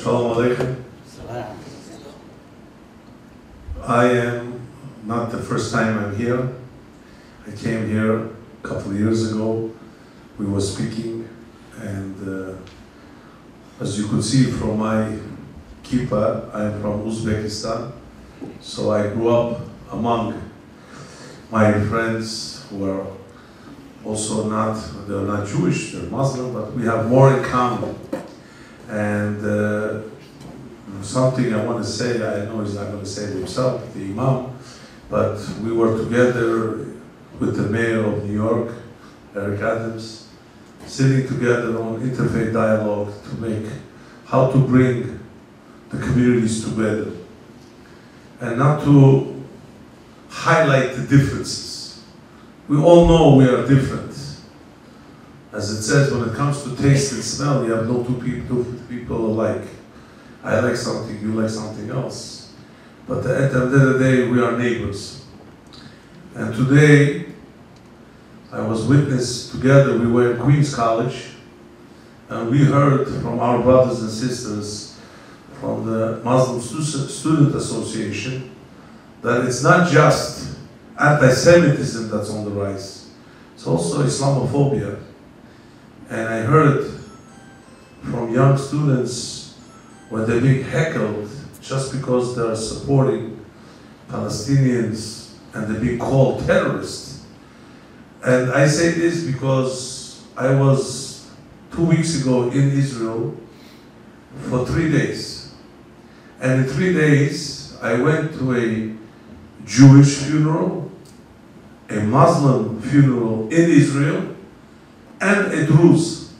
Shalom Aleichem. I am not the first time I'm here. I came here a couple of years ago. We were speaking, and as you could see from my kippah, I'm from Uzbekistan. So I grew up among my friends who are also they're not Jewish, they're Muslim, but we have more in common. And something I want to say, I know he's not going to say it himself, the Imam, but we were together with the mayor of New York, Eric Adams, sitting together on interfaith dialogue to make, how to bring the communities together and not to highlight the differences. We all know we are different. As it says, when it comes to taste and smell, you have no two people alike. I like something, you like something else. But at the end of the day, we are neighbors. And today, I was witness together, we were in Queens College, and we heard from our brothers and sisters from the Muslim Student Association that it's not just anti-Semitism that's on the rise, it's also Islamophobia. And I heard from young students when they're being heckled just because they're supporting Palestinians and they're being called terrorists. And I say this because I was 2 weeks ago in Israel for 3 days. And in 3 days, I went to a Jewish funeral, a Muslim funeral in Israel, and a Druze.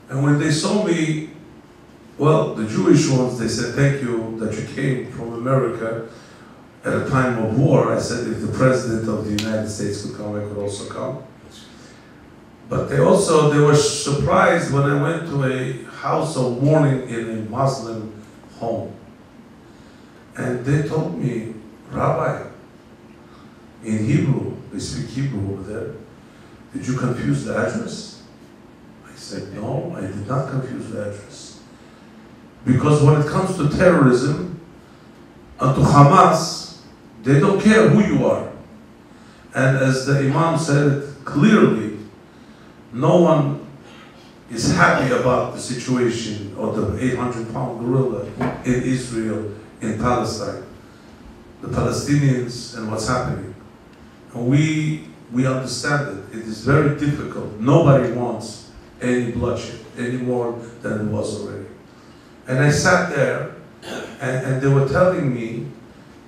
And when they saw me, well, the Jewish ones, they said, thank you that you came from America at a time of war. I said, if the President of the United States could come, I could also come. But they were surprised when I went to a house of mourning in a Muslim home. And they told me, Rabbi, in Hebrew, they speak Hebrew over there, did you confuse the address? I said, no, I did not confuse the address. Because when it comes to terrorism, and to Hamas, they don't care who you are. And as the Imam said it clearly, no one is happy about the situation of the 800-pound gorilla in Israel, in Palestine, the Palestinians and what's happening. And we understand it. It is very difficult. Nobody wants any bloodshed any more than it was already. And I sat there and they were telling me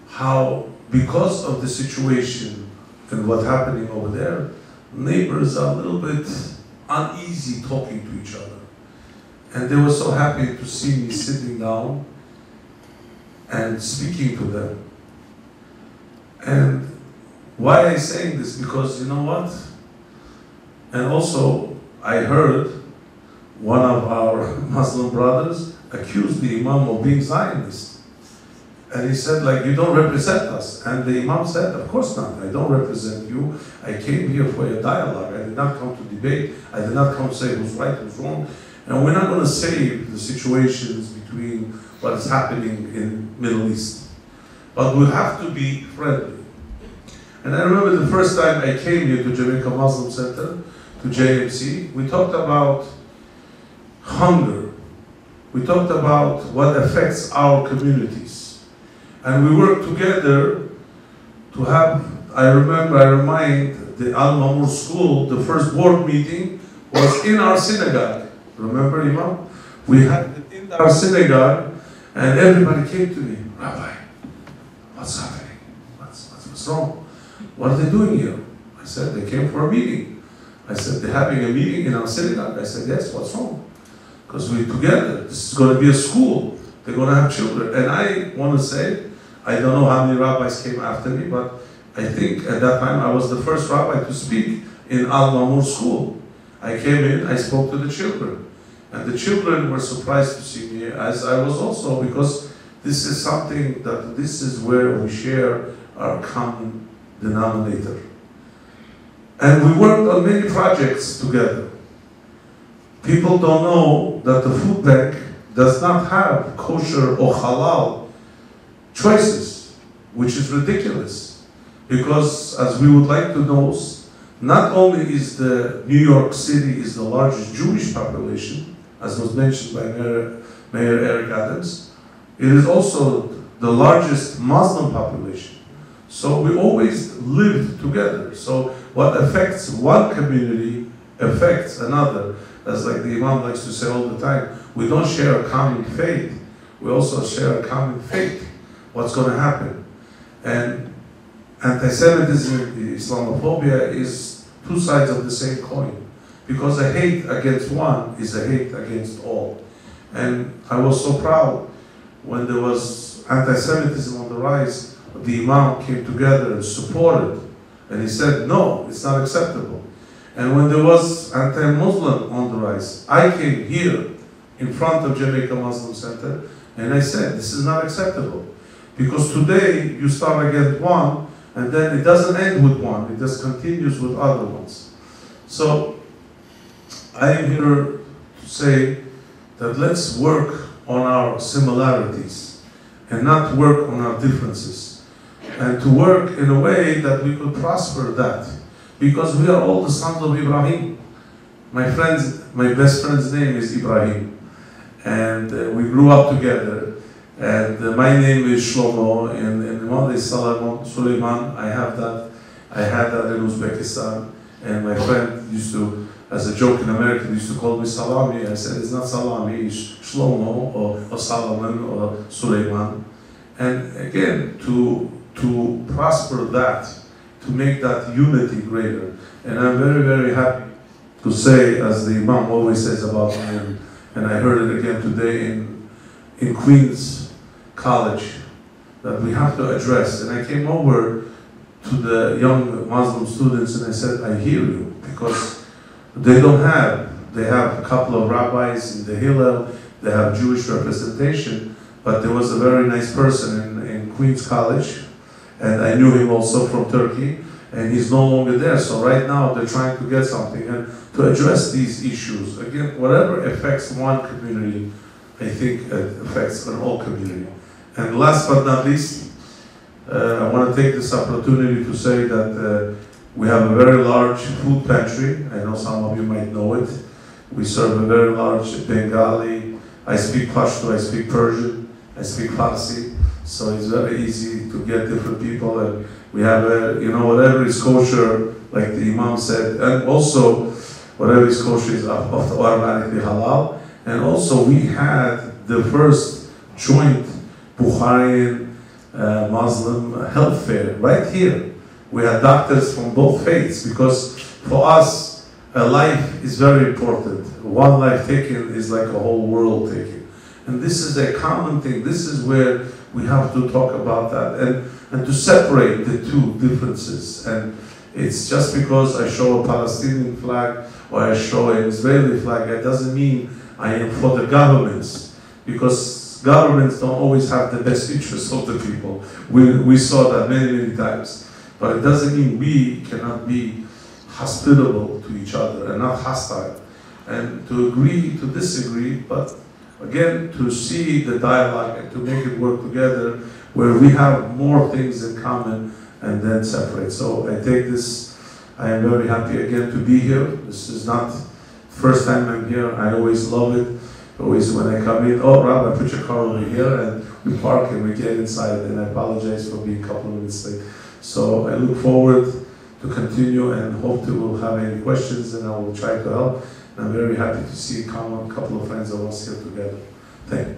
how, because of the situation and what's happening over there, neighbors are a little bit uneasy talking to each other. And they were so happy to see me sitting down and speaking to them. And why am I saying this? Because you know what? And also, I heard one of our Muslim brothers accuse the Imam of being Zionist. And he said, like, you don't represent us. And the Imam said, of course not, I don't represent you. I came here for a dialogue. I did not come to debate. I did not come to say who's right, who's wrong. And we're not going to save the situations between what is happening in Middle East. But we have to be friendly. And I remember the first time I came here to Jamaica Muslim Center, to JMC, we talked about hunger. We talked about what affects our communities. And we worked together to have, I remind the Al-Mamur school, the first board meeting was in our synagogue. Remember, Imam? We had it in our synagogue, and everybody came to me, Rabbi, what's happening? What's wrong? What are they doing here? I said, they came for a meeting. I said, they're having a meeting in our synagogue. I said, yes, what's wrong? Because we're together. This is going to be a school. They're going to have children. And I want to say, I don't know how many rabbis came after me, but I think at that time I was the first rabbi to speak in Al-Mamur school. I came in, I spoke to the children. And the children were surprised to see me, as I was also, because this is something that, this is where we share our common denominator. And we worked on many projects together. People don't know that the food bank does not have kosher or halal choices, which is ridiculous. Because as we would like to know, not only is the New York City is the largest Jewish population, as was mentioned by Mayor Eric Adams, it is also the largest Muslim population. So we always live together. So what affects one community affects another. As like the Imam likes to say all the time, we don't share a common faith, we also share a common fate. What's going to happen? And anti-Semitism, Islamophobia is two sides of the same coin. Because a hate against one is a hate against all. And I was so proud when there was anti-Semitism on the rise, the Imam came together and supported. And he said, no, it's not acceptable. And when there was anti-Muslim on the rise, I came here in front of Jamaica Muslim Center and I said, this is not acceptable. Because today you start against one and then it doesn't end with one, it just continues with other ones. So I am here to say that let's work on our similarities and not work on our differences. And to work in a way that we could prosper that. Because we are all the sons of Ibrahim. My best friend's name is Ibrahim. And we grew up together. And my name is Shlomo, and the mother is Suleiman. I had that in Uzbekistan. And my friend used to, as a joke in America, used to call me Salami. I said, it's not Salami, it's Shlomo, or Solomon, or Suleiman. And again, to prosper that, to make that unity greater. And I'm very, very happy to say, as the Imam always says about me, and I heard it again today in Queens College, that we have to address. And I came over to the young Muslim students and I said, I hear you, because they have a couple of rabbis in the Hillel, they have Jewish representation, but there was a very nice person in Queens College, and I knew him also from Turkey, and he's no longer there. So right now they're trying to get something and to address these issues. Again, whatever affects one community, I think it affects an whole community. And last but not least, I want to take this opportunity to say that we have a very large food pantry. I know some of you might know it. We serve a very large Bengali. I speak Pashto, I speak Persian, I speak Farsi. So it's very easy to get different people, and we have whatever is kosher, like the Imam said, and also whatever is kosher is automatically halal. And also we had the first joint Bukharian Muslim health fair right here. We had doctors from both faiths, because for us, a life is very important. One life taken is like a whole world taken. And this is a common thing. This is where we have to talk about that and to separate the two differences. And it's just because I show a Palestinian flag or I show an Israeli flag, that doesn't mean I am for the governments, because governments don't always have the best interests of the people. We saw that many, many times. But it doesn't mean we cannot be hospitable to each other and not hostile. And to agree to disagree, but again, to see the dialogue and to make it work together where we have more things in common and then separate. So I take this, I am very happy again to be here. This is not the first time I'm here. I always love it. Always when I come in, oh, Rabbi, put your car over here, and we park and we get inside, and I apologize for being a couple of minutes late. So I look forward to continue and hope that we'll have any questions, and I will try to help. I'm very happy to see a couple of friends of us here together. Thank you.